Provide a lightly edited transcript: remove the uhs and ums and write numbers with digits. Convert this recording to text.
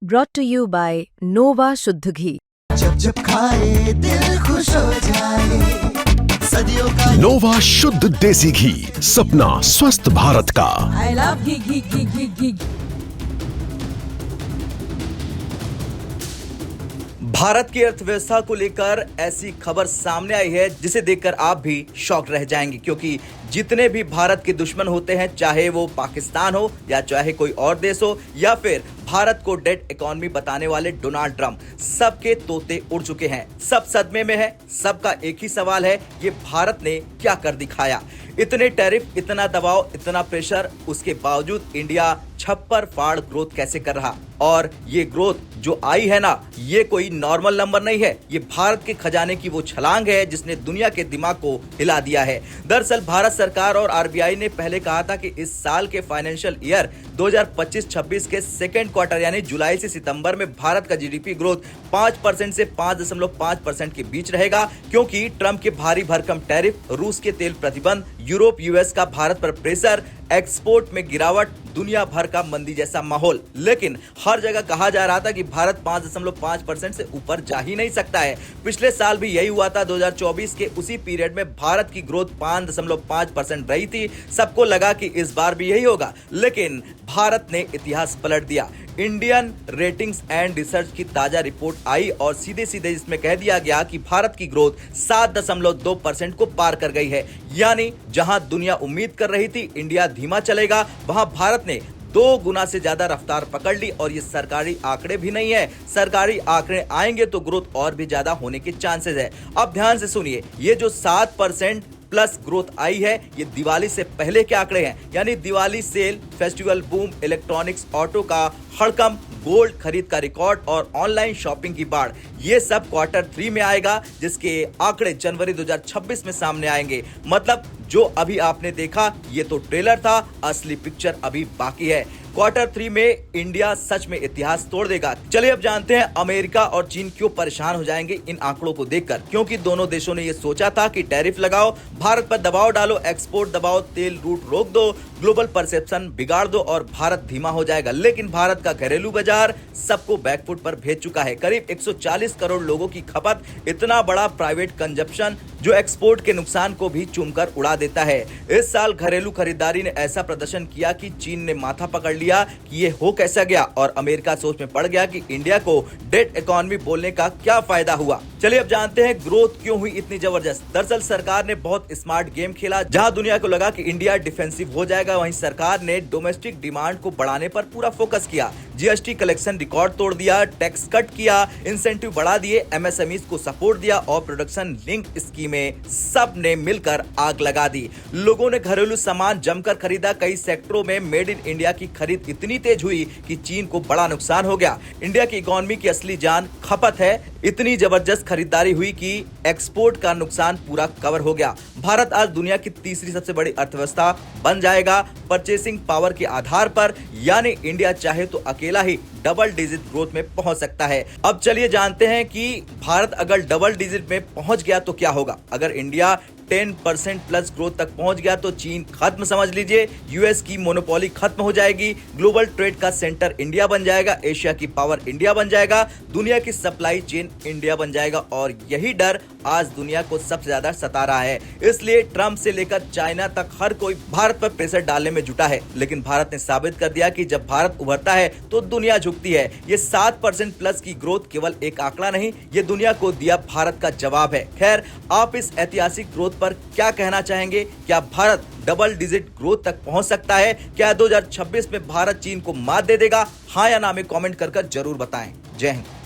brought to you by Nova शुद्ध घी। जब जब खाए दिल खुश हो जाए, सदियों का नोवा शुद्ध देसी घी, सपना स्वस्थ भारत का। I love घी घी घी घी घी। भारत की अर्थव्यवस्था को लेकर ऐसी खबर सामने आई है जिसे देखकर आप भी शॉक रह जाएंगे, क्योंकि जितने भी भारत के दुश्मन होते हैं, चाहे वो पाकिस्तान हो या चाहे कोई और देश हो या फिर भारत को डेड इकोनॉमी बताने वाले डोनाल्ड ट्रंप, सबके तोते उड़ चुके हैं। सब सदमे में है। सबका एक ही सवाल है, ये भारत ने क्या कर दिखाया। इतने टैरिफ, इतना दबाव, इतना प्रेशर, उसके बावजूद इंडिया छप्पर फाड़ ग्रोथ कैसे कर रहा। और ये ग्रोथ जो आई है ना, ये कोई नॉर्मल नंबर नहीं है। ये भारत के खजाने की वो छलांग है जिसने दुनिया के दिमाग को हिला दिया है। दरअसल भारत सरकार और आरबीआई ने पहले कहा था कि इस साल के फाइनेंशियल ईयर 2025-26 के सेकेंड क्वार्टर यानी जुलाई से सितंबर में भारत का जीडीपी ग्रोथ 5% से 5.5% के बीच रहेगा, क्योंकि ट्रंप के भारी भरकम टैरिफ, रूस के तेल प्रतिबंध, यूरोप यूएस का भारत पर प्रेशर, एक्सपोर्ट में गिरावट, दुनिया भर का मंदी जैसा माहौल। लेकिन हर जगह कहा जा रहा था कि भारत 5.5% से ऊपर जा ही नहीं सकता है। पिछले साल भी यही हुआ था। 2024 के उसी पीरियड में भारत की ग्रोथ 5.5% रही थी। सबको लगा कि इस बार भी यही होगा, लेकिन भारत ने इतिहास पलट दिया। इंडियन रेटिंग्स एंड रिसर्च की ताजा रिपोर्ट आई और सीधे सीधे इसमें कह दिया गया कि भारत की ग्रोथ 7.2% को पार कर गई है। यानी जहां दुनिया उम्मीद कर रही थी इंडिया धीमा चलेगा, वहां भारत ने 2 गुना से ज्यादा रफ्तार पकड़ ली। और ये सरकारी आंकड़े भी नहीं है। सरकारी आंकड़े आएंगे तो ग्रोथ और भी ज्यादा होने के चांसेस है। अब ध्यान से सुनिए, ये जो 7% प्लस ग्रोथ आई है, ये दिवाली से पहले के आंकड़े हैं। यानी Diwali sale, festival boom, electronics, auto का हड़कंप, गोल्ड खरीद का रिकॉर्ड और ऑनलाइन शॉपिंग की बाढ़, ये सब क्वार्टर 3 में आएगा, जिसके आंकड़े जनवरी 2026 में सामने आएंगे। मतलब जो अभी आपने देखा ये तो ट्रेलर था, असली पिक्चर अभी बाकी है। क्वार्टर 3 में इंडिया सच में इतिहास तोड़ देगा। चलिए अब जानते हैं अमेरिका और चीन क्यों परेशान हो जाएंगे इन आंकड़ों को देखकर। क्योंकि दोनों देशों ने ये सोचा था कि टैरिफ लगाओ, भारत पर दबाव डालो, एक्सपोर्ट दबाओ, तेल रूट रोक दो, ग्लोबल परसेप्शन बिगाड़ दो और भारत धीमा हो जाएगा। लेकिन भारत का घरेलू बाजार सबको बैकफुट पर भेज चुका है। करीब 140 करोड़ लोगों की खपत, इतना बड़ा प्राइवेट कंजप्शन जो एक्सपोर्ट के नुकसान को भी चूमकर उड़ा देता है। इस साल घरेलू खरीदारी ने ऐसा प्रदर्शन किया कि चीन ने माथा पकड़ लिया कि ये हो कैसा गया, और अमेरिका सोच में पड़ गया कि इंडिया को डेड इकोनॉमी बोलने का क्या फायदा हुआ। चलिए अब जानते हैं ग्रोथ क्यों हुई इतनी जबरदस्त। दरअसल सरकार ने बहुत स्मार्ट गेम खेला। जहां दुनिया को लगा कि इंडिया डिफेंसिव हो जाएगा, वहीं सरकार ने डोमेस्टिक डिमांड को बढ़ाने पर पूरा फोकस किया। जीएसटी कलेक्शन रिकॉर्ड तोड़ दिया, टैक्स कट किया, इंसेंटिव बढ़ा दिए, एमएसएमई को सपोर्ट दिया और प्रोडक्शन लिंक स्कीमें सब ने मिलकर आग लगा दी। लोगों ने घरेलू सामान जमकर खरीदा। कई सेक्टरों में मेड इन इंडिया की खरीद इतनी तेज हुई कि चीन को बड़ा नुकसान हो गया। इंडिया की इकोनॉमी की असली जान खपत है। इतनी जबरदस्त खरीदारी हुई कि एक्सपोर्ट का नुकसान पूरा कवर हो गया। भारत आज दुनिया की तीसरी सबसे बड़ी अर्थव्यवस्था बन जाएगा परचेसिंग पावर के आधार पर। यानी इंडिया चाहे तो अकेला ही डबल डिजिट ग्रोथ में पहुंच सकता है। अब चलिए जानते हैं कि भारत अगर डबल डिजिट में पहुंच गया तो क्या होगा। अगर इंडिया 10% प्लस ग्रोथ तक पहुंच गया तो चीन खत्म समझ लीजिए, यूएस की मोनोपोली खत्म हो जाएगी, ग्लोबल ट्रेड का सेंटर इंडिया बन जाएगा, एशिया की पावर इंडिया बन जाएगा, दुनिया की सप्लाई चेन इंडिया बन जाएगा। और यही डर आज दुनिया को सबसे ज्यादा सता रहा है। इसलिए ट्रंप से लेकर चाइना तक हर कोई भारत पर प्रेशर डालने में जुटा है। लेकिन भारत ने साबित कर दिया कि जब भारत उभरता है तो दुनिया झुकती है। ये 7% प्लस की ग्रोथ केवल एक आंकड़ा नहीं, ये दुनिया को दिया भारत का जवाब है। खैर, आप इस ऐतिहासिक ग्रोथ पर क्या कहना चाहेंगे? क्या भारत डबल डिजिट ग्रोथ तक पहुंच सकता है? क्या 2026 में भारत चीन को मात दे देगा? हाँ या ना में कमेंट कर जरूर बताएं। जय हिंद।